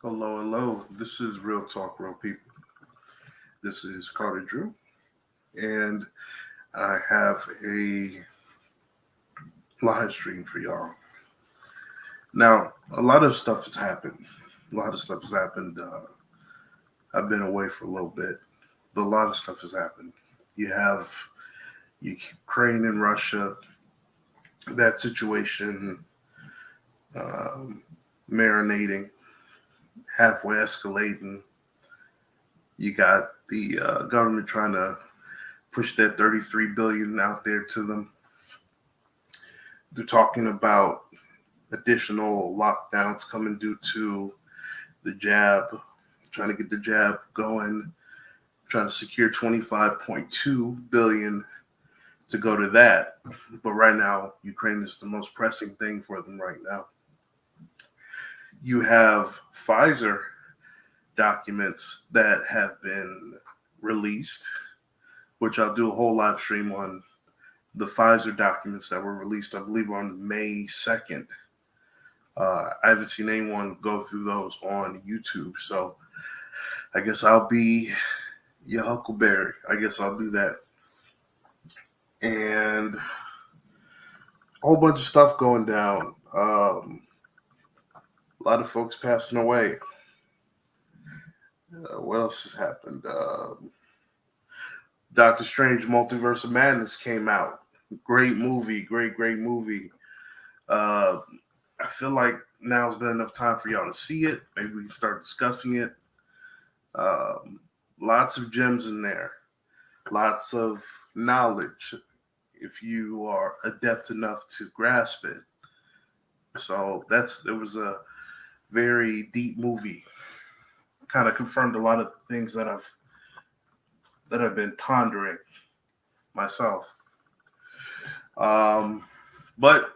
Hello, hello. This is Real Talk, Real People. This is Carter Drew, and I have a live stream for y'all. Now, a lot of stuff has happened. A lot of stuff has happened. I've been away for a little bit, but a lot of stuff has happened. You have Ukraine and Russia, that situation marinating, halfway escalating. You got the government trying to push that 33 billion out there to them. They're talking about additional lockdowns coming due to the jab, trying to get the jab going, trying to secure 25.2 billion to go to that. But right now, Ukraine is the most pressing thing for them right now. You have Pfizer documents that have been released, which I'll do a whole live stream on the Pfizer documents that were released, I believe, on May 2nd. I haven't seen anyone go through those on YouTube, so I guess I'll be your Huckleberry. I guess I'll do that. And a whole bunch of stuff going down. A lot of folks passing away. What else has happened? Doctor Strange Multiverse of Madness came out. Great movie. Great movie. I feel like now's been enough time for y'all to see it. Maybe we can start discussing it. Lots of gems in there. Lots of knowledge if you are adept enough to grasp it. So it was a very deep movie. Kind of confirmed a lot of things that I've been pondering myself. But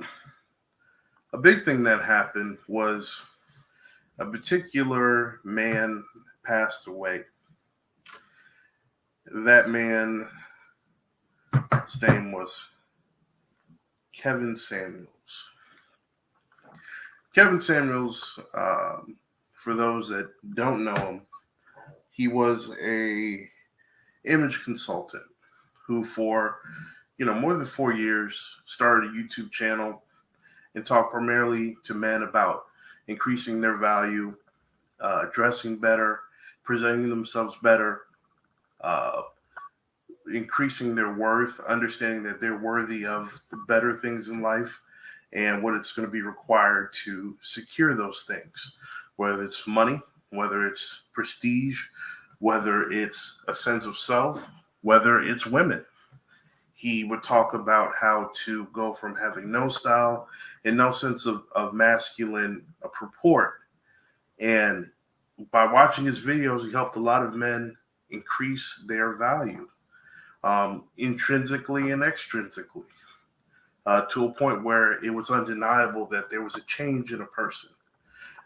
a big thing that happened was a particular man passed away. That man's name was Kevin Samuels. Kevin Samuels, for those that don't know him, he was a image consultant who for more than 4 years started a YouTube channel and talked primarily to men about increasing their value, dressing better, presenting themselves better, increasing their worth, understanding that they're worthy of the better things in life and what it's going to be required to secure those things, whether it's money, whether it's prestige, whether it's a sense of self, whether it's women. He would talk about how to go from having no style and no sense of masculine purport. And by watching his videos, he helped a lot of men increase their value, intrinsically and extrinsically, to a point where it was undeniable that there was a change in a person.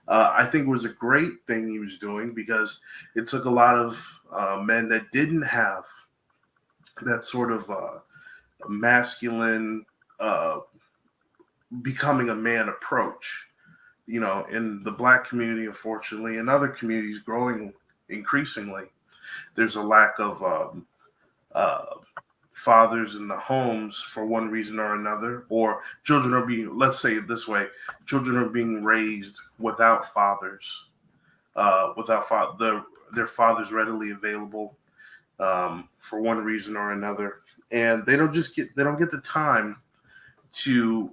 I think it was a great thing he was doing because it took a lot of men that didn't have that sort of masculine becoming a man approach. In the Black community, unfortunately, and other communities growing increasingly, there's a lack of fathers in the homes for one reason or another, or children are being, let's say it this way, children are being raised without fathers, their fathers readily available for one reason or another, and they don't get the time to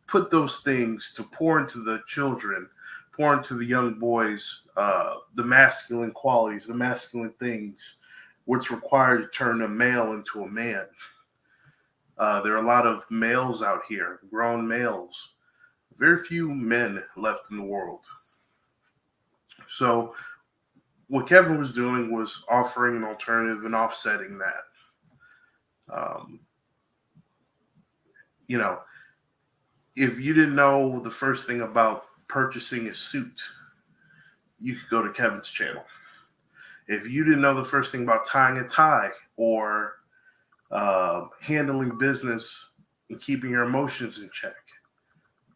put those things, to pour into the children, pour into the young boys, the masculine qualities, the masculine things, what's required to turn a male into a man. There are a lot of males out here, grown males, very few men left in the world. So what Kevin was doing was offering an alternative and offsetting that. If you didn't know the first thing about purchasing a suit, you could go to Kevin's channel. If you didn't know the first thing about tying a tie or handling business and keeping your emotions in check,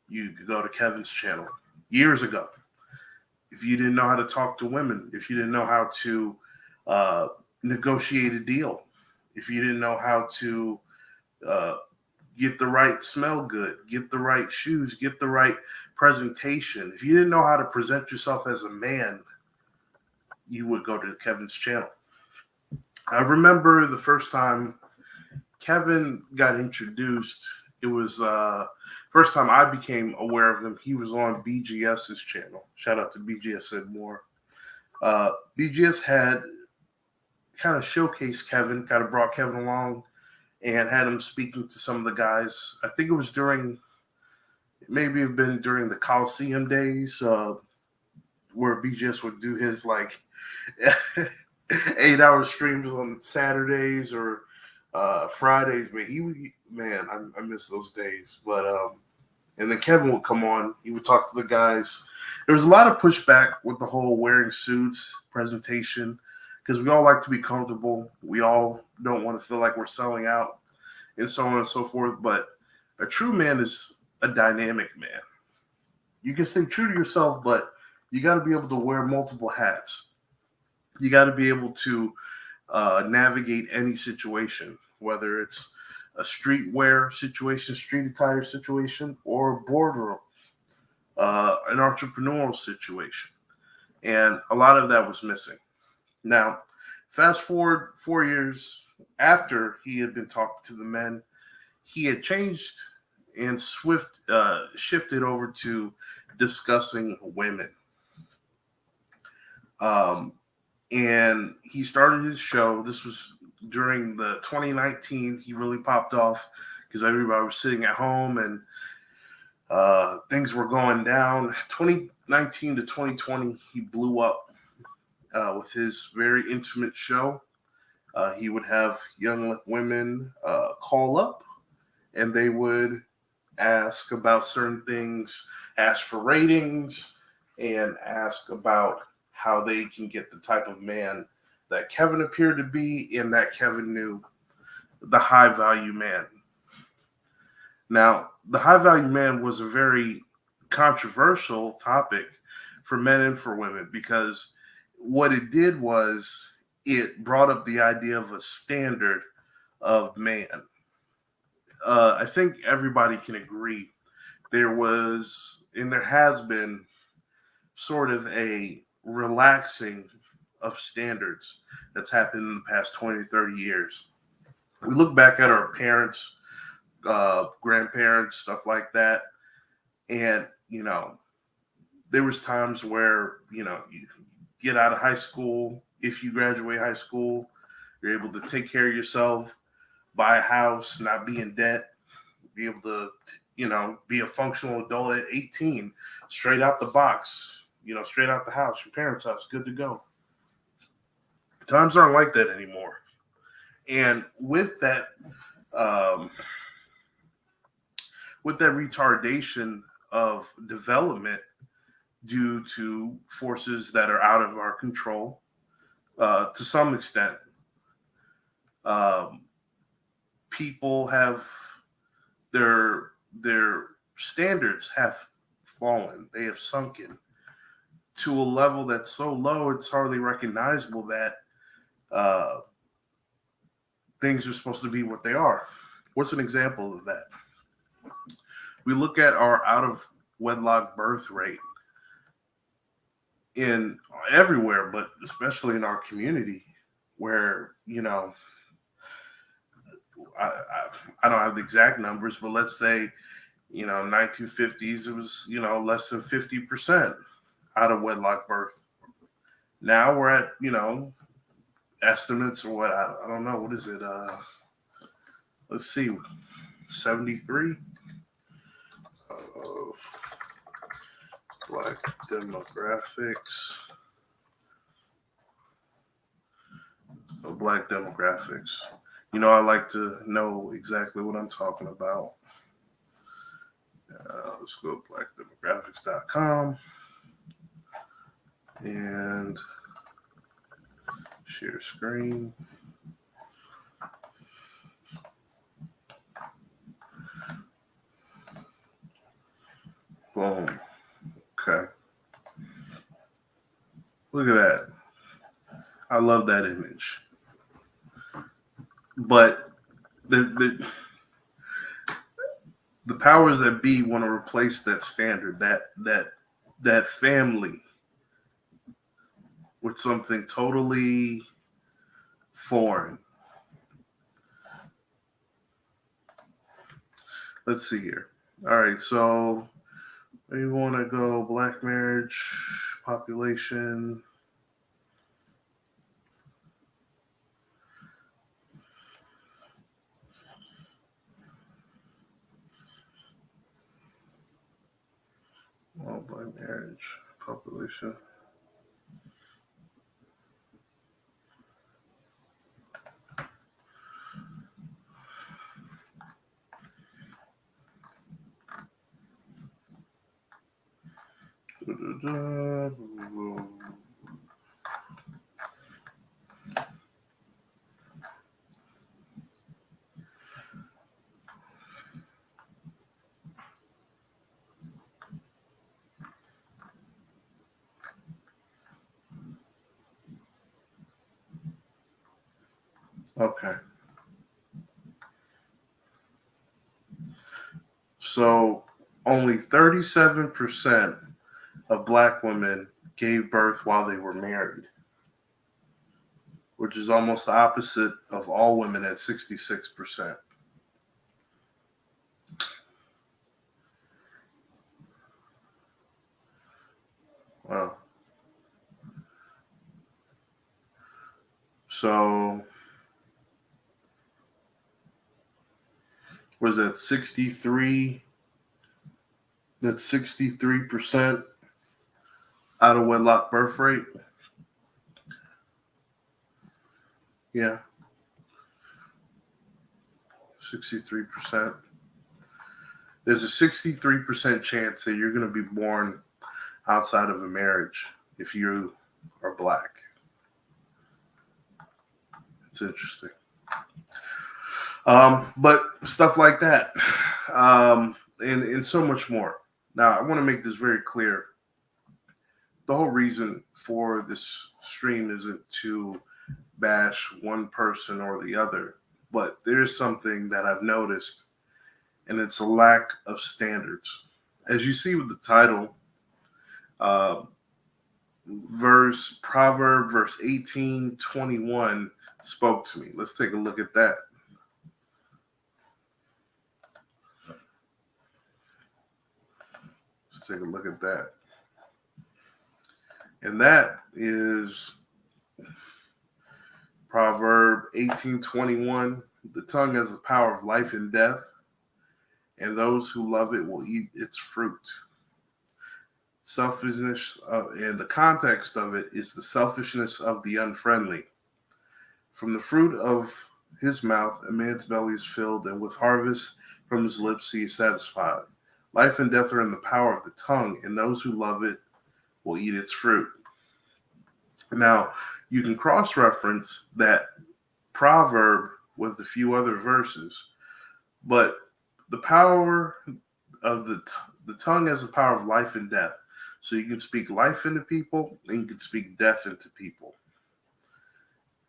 you could go to Kevin's channel years ago. if you didn't know how to talk to women, if you didn't know how to uh, negotiate a deal, if you didn't know how to uh, get the right smell good, get the right shoes, get the right presentation, if you didn't know how to present yourself as a man, you would go to Kevin's channel. I remember the first time Kevin got introduced. It was first time I became aware of him. He was on BGS's channel. Shout out to BGS and more. BGS had kind of showcased Kevin, kind of brought Kevin along and had him speaking to some of the guys. I think it was maybe have been during the Coliseum days, where BGS would do his like 8-hour streams on Saturdays or Fridays. Man, I miss those days. But and then Kevin would come on. He would talk to the guys. There was a lot of pushback with the whole wearing suits presentation because we all like to be comfortable. We all don't want to feel like we're selling out and so on and so forth. But a true man is a dynamic man. You can stay true to yourself, but you got to be able to wear multiple hats. You got to be able to navigate any situation, whether it's a streetwear situation, street attire situation, or a boardroom, an entrepreneurial situation. And a lot of that was missing. Now, fast forward 4 years after he had been talking to the men, he had changed and shifted over to discussing women. And he started his show. This was during the 2019. He really popped off because everybody was sitting at home and things were going down. 2019 to 2020, he blew up with his very intimate show. He would have young women call up and they would ask about certain things, ask for ratings, and ask about how they can get the type of man that Kevin appeared to be and that Kevin knew, the high value man. Now, the high value man was a very controversial topic for men and for women because what it did was it brought up the idea of a standard of man. I think everybody can agree there was and there has been sort of a relaxing of standards that's happened in the past 20, 30 years. We look back at our parents, grandparents, stuff like that. And, there was times where, you get out of high school. If you graduate high school, you're able to take care of yourself, buy a house, not be in debt, be able to, be a functional adult at 18, straight out the box, straight out the house, your parents' house, good to go. Times aren't like that anymore. And with that retardation of development due to forces that are out of our control, to some extent, people have their standards have fallen. They have sunken to a level that's so low it's hardly recognizable that things are supposed to be what they are. What's an example of that? We look at our out of wedlock birth rate in everywhere, but especially in our community, where I don't have the exact numbers, but let's say 1950s it was less than 50% out of wedlock birth. Now we're at estimates or what I don't know, what is it? Let's see, 73. Black demographics. Black demographics. I like to know exactly what I'm talking about. Let's go to blackdemographics.com and share screen. Boom. Okay. Look at that. I love that image. But the powers that be want to replace that standard, that family, with something totally foreign. Let's see here. All right, so we want to go black marriage population. Well, black marriage population. Okay. So only 37% of black women gave birth while they were married, which is almost the opposite of all women at 66%. Wow. So was that 63? That's 63% out of wedlock birth rate. Yeah, 63%. There's a 63% chance that you're going to be born outside of a marriage if you are black. It's interesting. But stuff like that, and so much more. Now, I want to make this very clear. The whole reason for this stream isn't to bash one person or the other, but there's something that I've noticed, and it's a lack of standards. As you see with the title, uh, verse 18:21 spoke to me. Let's take a look at that. Let's take a look at that. And that is Proverb 18:21. The tongue has the power of life and death, and those who love it will eat its fruit. Selfishness, and the context of it is the selfishness of the unfriendly. From the fruit of his mouth, a man's belly is filled, and with harvest from his lips he is satisfied. Life and death are in the power of the tongue, and those who love it will eat its fruit. Now, you can cross-reference that proverb with a few other verses, but the power of the tongue has the power of life and death. So you can speak life into people, and you can speak death into people.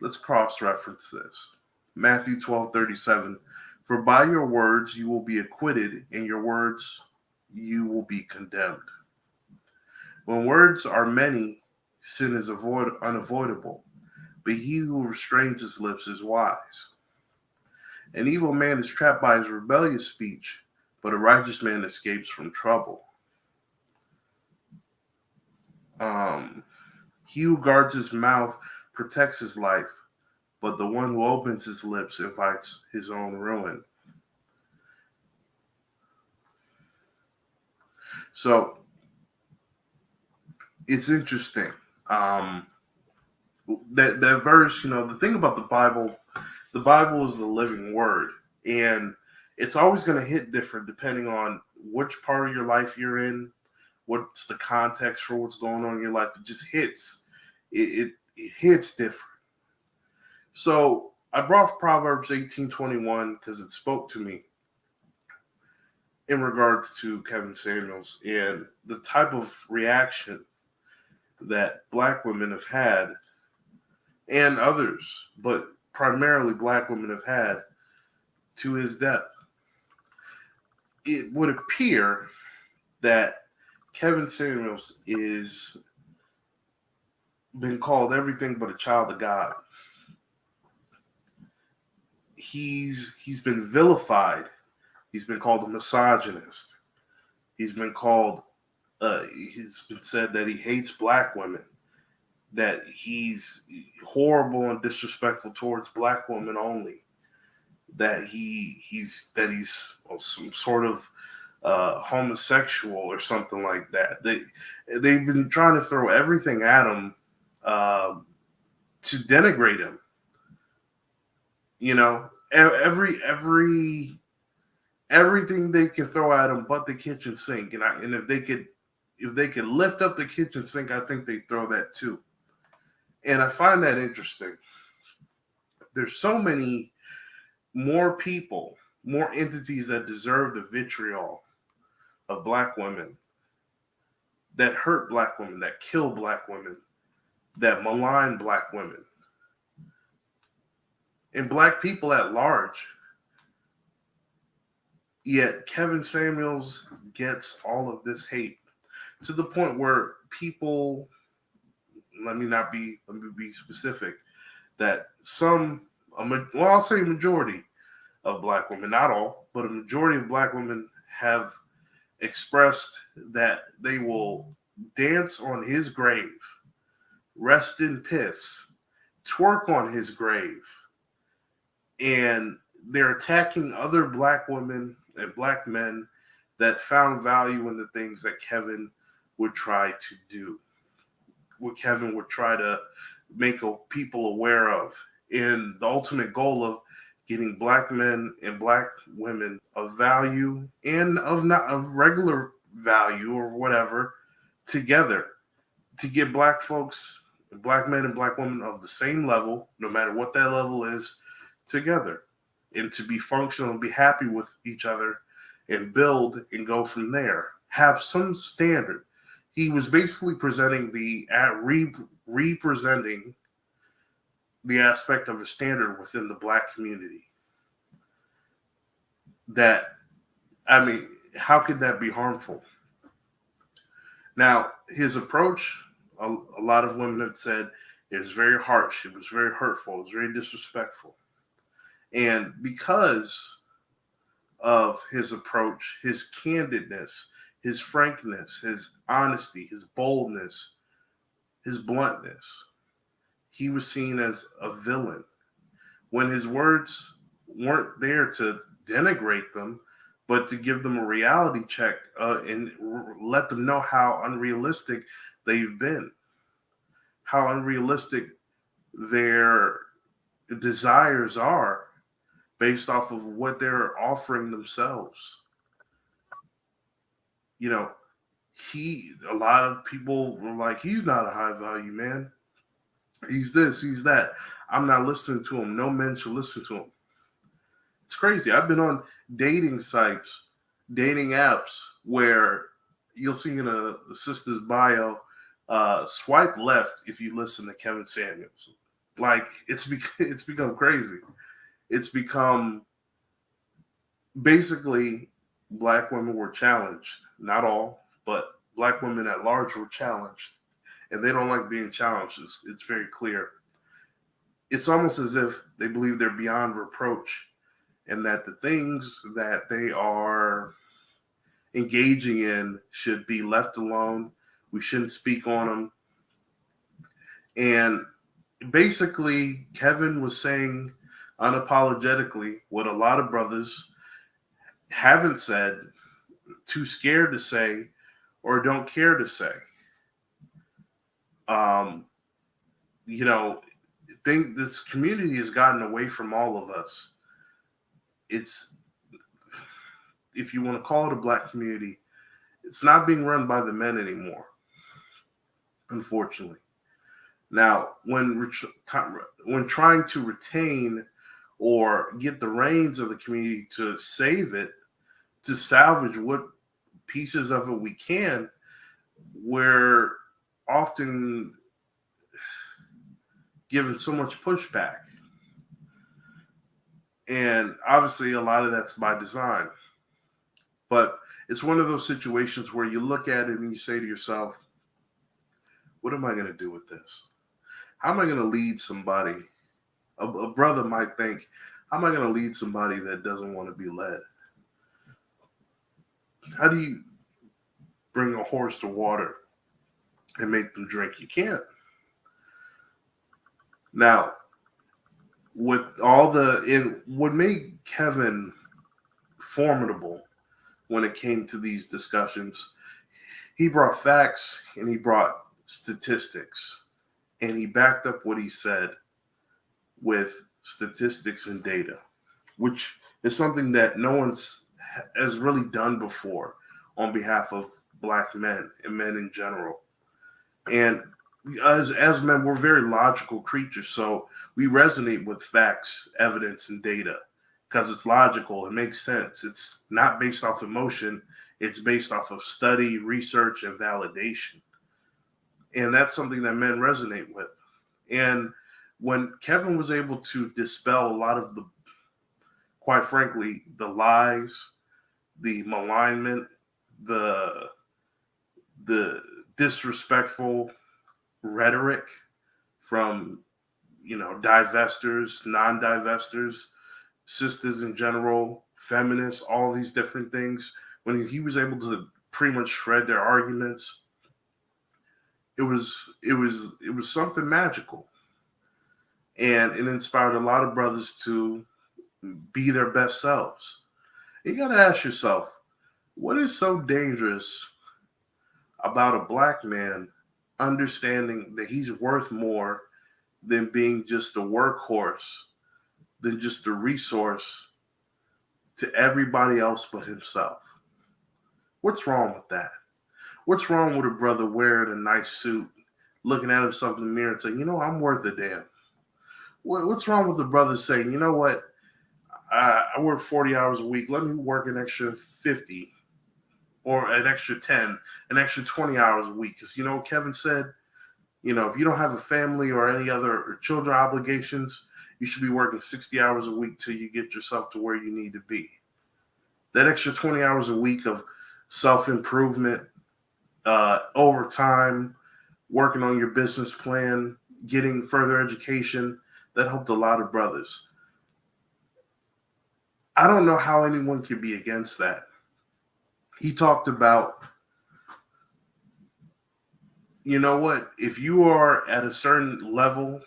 Let's cross-reference this. Matthew 12:37. For by your words you will be acquitted, and your words you will be condemned. When words are many, sin is unavoidable, but he who restrains his lips is wise. An evil man is trapped by his rebellious speech, but a righteous man escapes from trouble. He who guards his mouth protects his life, but the one who opens his lips invites his own ruin. So it's interesting. That verse, the thing about the Bible is the living word, and it's always going to hit different depending on which part of your life you're in, what's the context for what's going on in your life. It just hits. It hits different. So I brought Proverbs 18:21 because it spoke to me in regards to Kevin Samuels and the type of reaction that black women have had, and others, but primarily black women have had, to his death. It would appear that Kevin Samuels is been called everything but a child of God. He's been vilified. He's been called a misogynist. He's been called. He's been said that he hates black women. That he's horrible and disrespectful towards black women only. That he's some sort of homosexual or something like that. They've been trying to throw everything at him to denigrate him. You know, everything they can throw at him, but the kitchen sink. And if they could lift up the kitchen sink, I think they'd throw that too. And I find that interesting. There's so many more people, more entities that deserve the vitriol of black women, that hurt black women, that kill black women, that malign black women, and black people at large. Yet Kevin Samuels gets all of this hate to the point where people, let me be specific, that I'll say majority of black women, not all, but a majority of black women have expressed that they will dance on his grave, rest in piss, twerk on his grave, and they're attacking other black women and black men that found value in the things that Kevin would try to do, what Kevin would try to make people aware of, and the ultimate goal of getting black men and black women of value and of regular value or whatever together, to get black folks, black men and black women of the same level, no matter what that level is, together, and to be functional and be happy with each other and build and go from there. Have some standard. He was basically presenting representing the aspect of a standard within the black community. That, I mean, how could that be harmful? Now, his approach, a lot of women have said, it was very harsh, it was very hurtful, it was very disrespectful. And because of his approach, his candidness, his frankness, his honesty, his boldness, his bluntness, he was seen as a villain. When his words weren't there to denigrate them, but to give them a reality check and let them know how unrealistic they've been, how unrealistic their desires are based off of what they're offering themselves. You know, a lot of people were like, he's not a high value man. He's this, he's that. I'm not listening to him. No men should listen to him. It's crazy. I've been on dating sites, dating apps, where you'll see in a sister's bio, swipe left if you listen to Kevin Samuels. Like, it's become crazy. It's become basically black women were challenged. Not all, but black women at large were challenged. And they don't like being challenged. It's very clear. It's almost as if they believe they're beyond reproach, and that the things that they are engaging in should be left alone. We shouldn't speak on them. And basically, Kevin was saying unapologetically what a lot of brothers haven't said, too scared to say, or don't care to say. Think this community has gotten away from all of us. It's, if you want to call it a black community, it's not being run by the men anymore, unfortunately. Now, when trying to retain or get the reins of the community to save it, to salvage what pieces of it we can, we're often given so much pushback. And obviously, a lot of that's by design. But it's one of those situations where you look at it and you say to yourself, what am I going to do with this? How am I going to lead somebody? A brother might think, how am I going to lead somebody that doesn't want to be led? How do you bring a horse to water and make them drink? You can't. Now, with what made Kevin formidable when it came to these discussions, he brought facts and he brought statistics, and he backed up what he said with statistics and data, which is something that no one's has really done before on behalf of Black men and men in general. And as men, we're very logical creatures, so we resonate with facts, evidence, and data because it's logical. It makes sense. It's not based off emotion. It's based off of study, research, and validation. And that's something that men resonate with. And when Kevin was able to dispel a lot of the, quite frankly, the lies, the malignment, the disrespectful rhetoric from, divestors, non-divestors, sisters in general, feminists, all these different things, when he was able to pretty much shred their arguments, it was something magical. And it inspired a lot of brothers to be their best selves. You got to ask yourself, what is so dangerous about a Black man understanding that he's worth more than being just a workhorse, than just a resource to everybody else but himself? What's wrong with that? What's wrong with a brother wearing a nice suit, looking at himself in the mirror and saying, I'm worth a damn? What's wrong with a brother saying, you know what, I work 40 hours a week, let me work an extra 50 or an extra 10, an extra 20 hours a week? Because Kevin said, if you don't have a family or any other children obligations, you should be working 60 hours a week till you get yourself to where you need to be. That extra 20 hours a week of self-improvement, overtime, working on your business plan, getting further education, that helped a lot of brothers. I don't know how anyone could be against that. He talked about, if you are at a certain level,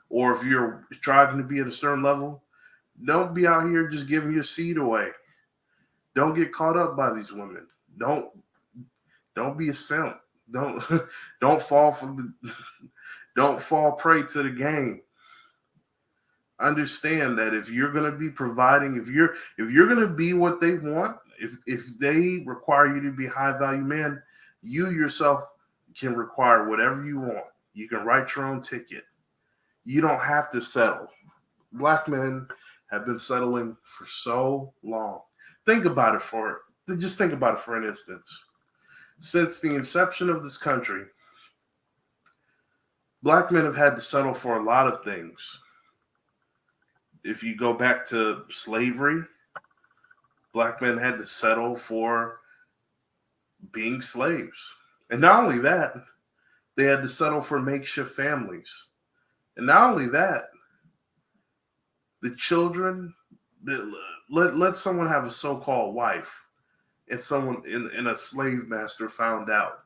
or if you're striving to be at a certain level, don't be out here just giving your seed away. Don't get caught up by these women. Don't be a simp. Don't fall prey to the game. Understand that if you're going to be providing, if you're going to be what they want, if they require you to be a high value man, you yourself can require whatever you want. You can write your own ticket. You don't have to settle. Black men have been settling for so long. Think about it for an instance. Since the inception of this country, Black men have had to settle for a lot of things. If you go back to slavery, Black men had to settle for being slaves. And not only that, they had to settle for makeshift families. And not only that, the children, let someone have a so-called wife, and someone in a slave master found out.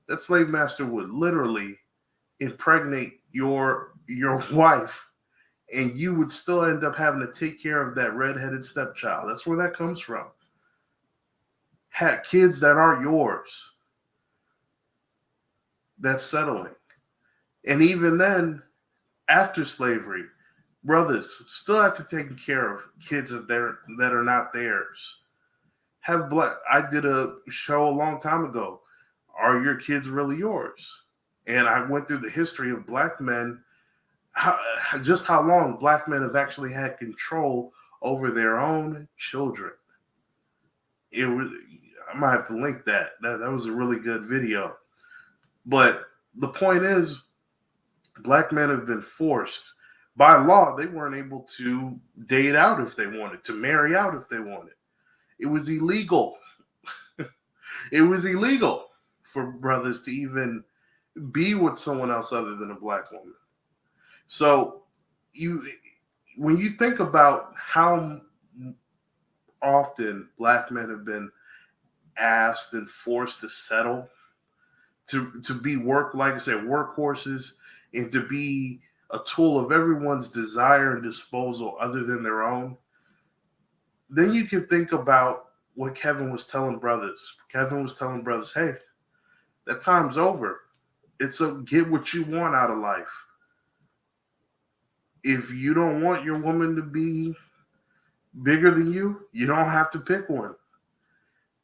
That slave master would literally impregnate your wife, and you would still end up having to take care of that redheaded stepchild. That's where that comes from. Had kids that aren't yours. That's settling. And even then, after slavery, brothers still have to take care of kids that are not theirs. I did a show a long time ago. Are your kids really yours? And I went through the history of Black men, just how long Black men have actually had control over their own children. I might have to link that. That was a really good video. But the point is, black men have been forced by law. They weren't able to date out if they wanted, to marry out if they wanted. It was illegal. It was illegal for brothers to even be with someone else other than a black woman. So you, when you think about how often black men have been asked and forced to settle, to be like I said, workhorses, and to be a tool of everyone's desire and disposal other than their own, then you can think about what Kevin was telling brothers. Kevin was telling brothers, hey, that time's over. It's a get what you want out of life. If you don't want your woman to be bigger than you don't have to pick one.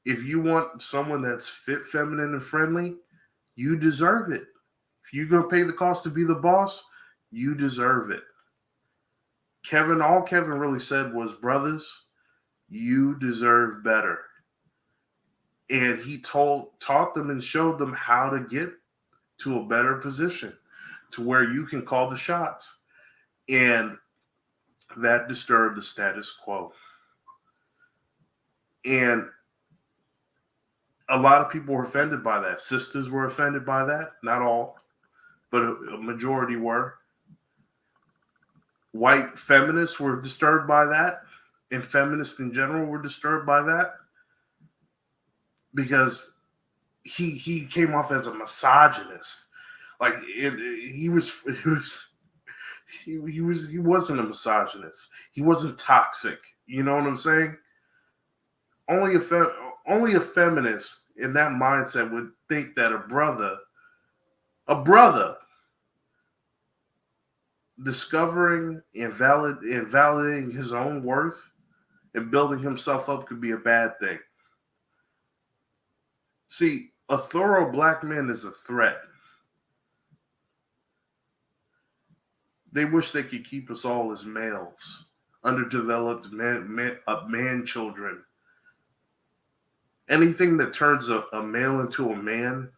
If you want someone that's fit, feminine, and friendly, you deserve it. If you're going to pay the cost to be the boss, you deserve it. All Kevin really said was, brothers, you deserve better. And he taught them and showed them how to get to a better position, to where you can call the shots. And that disturbed the status quo. And a lot of people were offended by that. Sisters were offended by that. Not all, but a majority were. White feminists were disturbed by that. And feminists in general were disturbed by that. Because he came off as a misogynist. Like he wasn't a misogynist. He wasn't toxic. You know what I'm saying? Only a feminist in that mindset would think that a brother discovering and validating his own worth and building himself up could be a bad thing. See, a thorough black man is a threat. They wish they could keep us all as males, underdeveloped man children. Anything that turns a male into a man,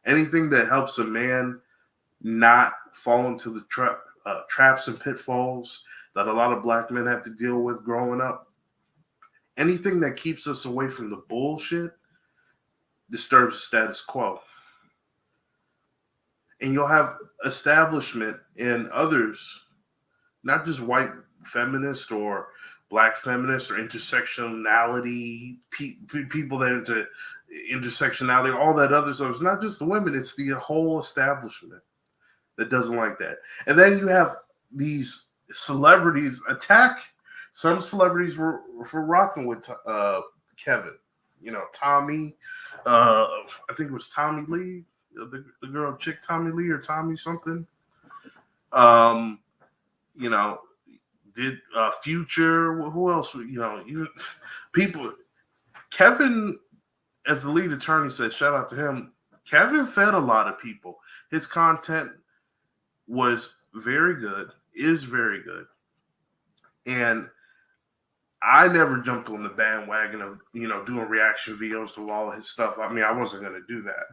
anything that helps a man not fall into the traps and pitfalls that a lot of black men have to deal with growing up, anything that keeps us away from the bullshit disturbs the status quo. And you'll have establishment and others, not just white feminists or black feminists or intersectionality, people that are into intersectionality, all that other stuff. It's not just the women, it's the whole establishment that doesn't like that. And then you have these celebrities attack. Some celebrities were for rocking with Kevin. You know, Tommy, I think it was Tommy Lee, the girl chick Tommy Lee or Tommy something. You know, did Future, who else? You know, even people. Kevin, as the lead attorney, said, shout out to him. Kevin fed a lot of people. His content was very good, is very good. And I never jumped on the bandwagon of, doing reaction videos to all of his stuff. I mean, I wasn't going to do that.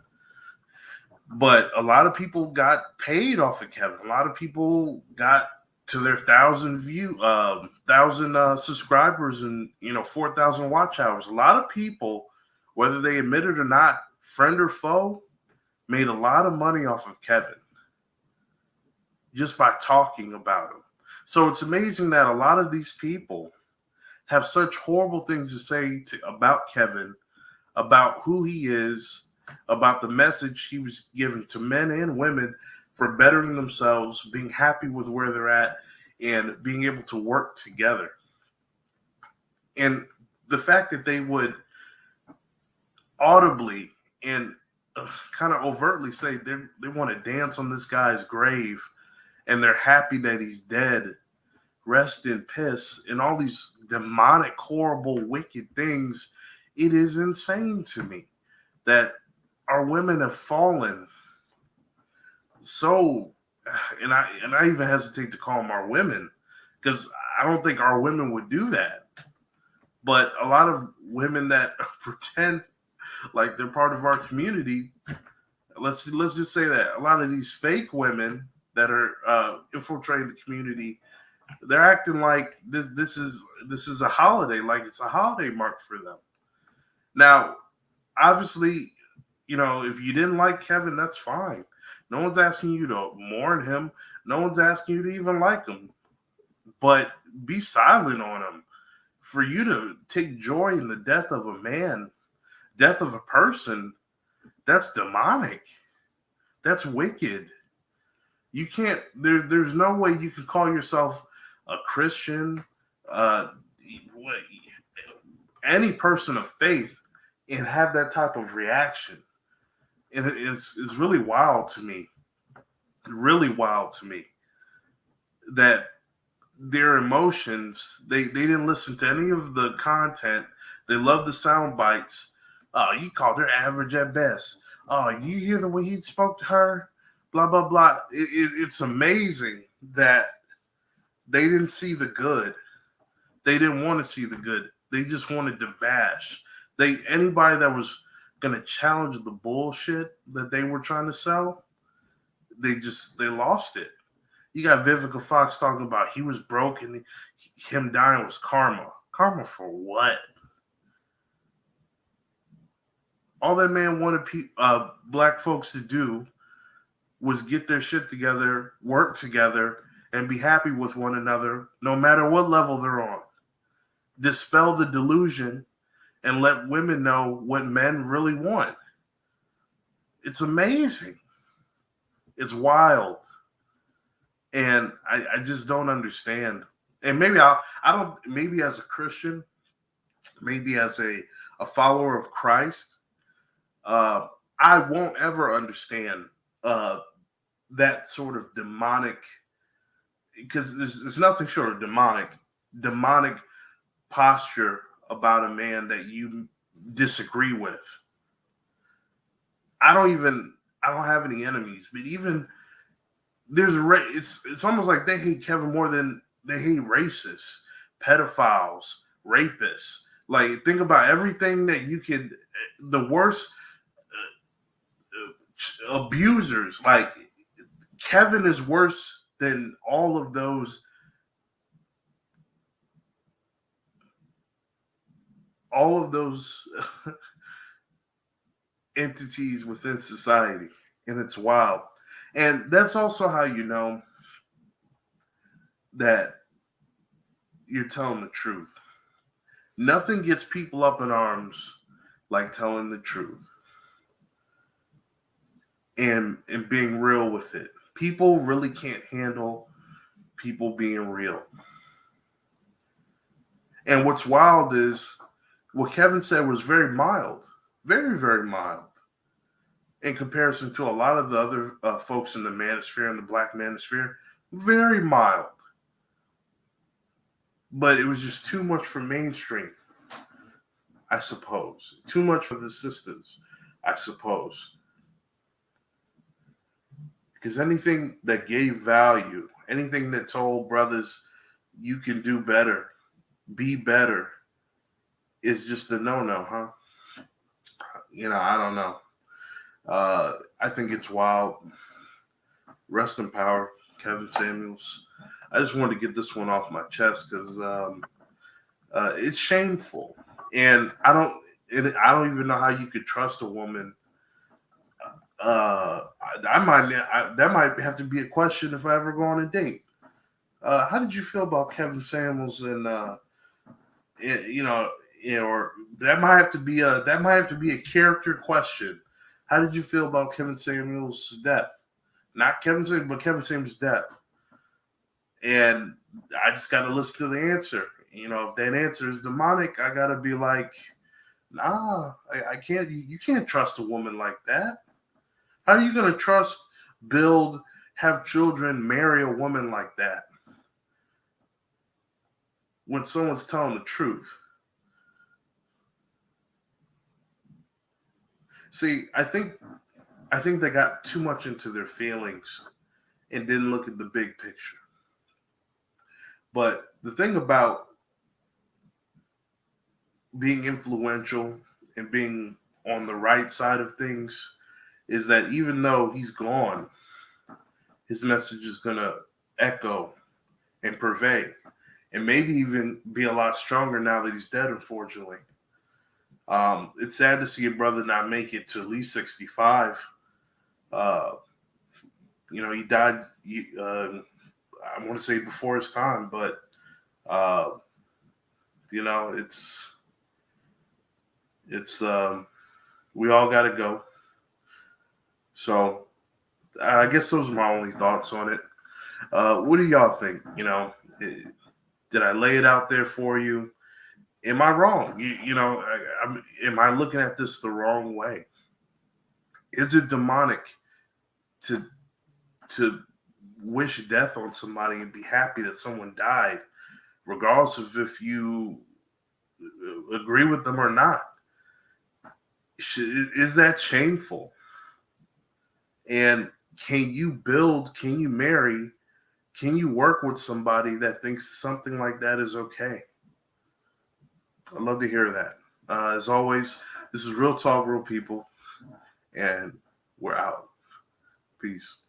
But a lot of people got paid off of Kevin. A lot of people got to their 1,000 subscribers and 4,000 watch hours. A lot of people, whether they admit it or not, friend or foe, made a lot of money off of Kevin just by talking about him. So it's amazing that a lot of these people have such horrible things to say about Kevin, about who he is, about the message he was giving to men and women for bettering themselves, being happy with where they're at, and being able to work together. And the fact that they would audibly and kind of overtly say they want to dance on this guy's grave and they're happy that he's dead, rest in piss, and all these demonic, horrible, wicked things, it is insane to me that our women have fallen so, and I even hesitate to call them our women, because I don't think our women would do that. But a lot of women that pretend like they're part of our community Let's just say that a lot of these fake women that are infiltrating the community, they're acting like this is a holiday, like it's a holiday mark for them. Now, obviously, if you didn't like Kevin, that's fine. No one's asking you to mourn him. No one's asking you to even like him. But be silent on him. For you to take joy in the death of a man, death of a person, that's demonic. That's wicked. You can't. There's no way you can call yourself a Christian, uh, any person of faith, and have that type of reaction. And it's really wild to me. Really wild to me that their emotions. They didn't listen to any of the content. They love the sound bites. Oh, you called her average at best. Oh, you hear the way he spoke to her? Blah blah blah. It's amazing that they didn't see the good. They didn't want to see the good. They just wanted to bash. Anybody that was gonna challenge the bullshit that they were trying to sell, they lost it. You got Vivica Fox talking about he was broke and him dying was karma. Karma for what? All that man wanted black folks to do was get their shit together, work together, and be happy with one another, no matter what level they're on. Dispel the delusion and let women know what men really want. It's amazing. It's wild. And I just don't understand. And maybe I don't, maybe as a Christian, maybe as a follower of Christ, I won't ever understand that sort of demonic, because there's nothing short of demonic posture about a man that you disagree with. I don't have any enemies, but even it's almost like they hate Kevin more than they hate racists, pedophiles, rapists. Like, think about everything that you could, the worst abusers. Like, Kevin is worse than all of those entities within society, and it's wild. And that's also how you know that you're telling the truth. Nothing gets people up in arms like telling the truth and being real with it. People really can't handle people being real. And what's wild is what Kevin said was very mild, very, very mild in comparison to a lot of the other folks in the manosphere, in the black manosphere. Very mild. But it was just too much for mainstream, I suppose. Too much for the sisters, I suppose. Because anything that gave value, anything that told brothers you can do better, be better, is just a no-no, huh? I don't know. I think it's wild. Rest in power, Kevin Samuels. I just wanted to get this one off my chest because it's shameful, and I don't even know how you could trust a woman. That might have to be a question if I ever go on a date. How did you feel about Kevin Samuels and or that might have to be a character question. How did you feel about Kevin Samuels' death? Not Kevin Samuels, but Kevin Samuels' death. And I just got to listen to the answer. If that answer is demonic, I got to be like, nah, I can't. You can't trust a woman like that. How are you going to trust, build, have children, marry a woman like that when someone's telling the truth? See, I think they got too much into their feelings and didn't look at the big picture. But the thing about being influential and being on the right side of things is that even though he's gone, his message is going to echo and pervade, and maybe even be a lot stronger now that he's dead, unfortunately. It's sad to see a brother not make it to at least 65. Uh, he died, I want to say before his time, but, uh, it's we all got to go. So I guess those are my only thoughts on it. What do y'all think? Did I lay it out there for you? Am I wrong? Am I looking at this the wrong way? Is it demonic to wish death on somebody and be happy that someone died, regardless of if you agree with them or not? Is that shameful? And can you build? Can you marry? Can you work with somebody that thinks something like that is okay? I'd love to hear that. As always, this is Real Talk, Real People, and we're out. Peace.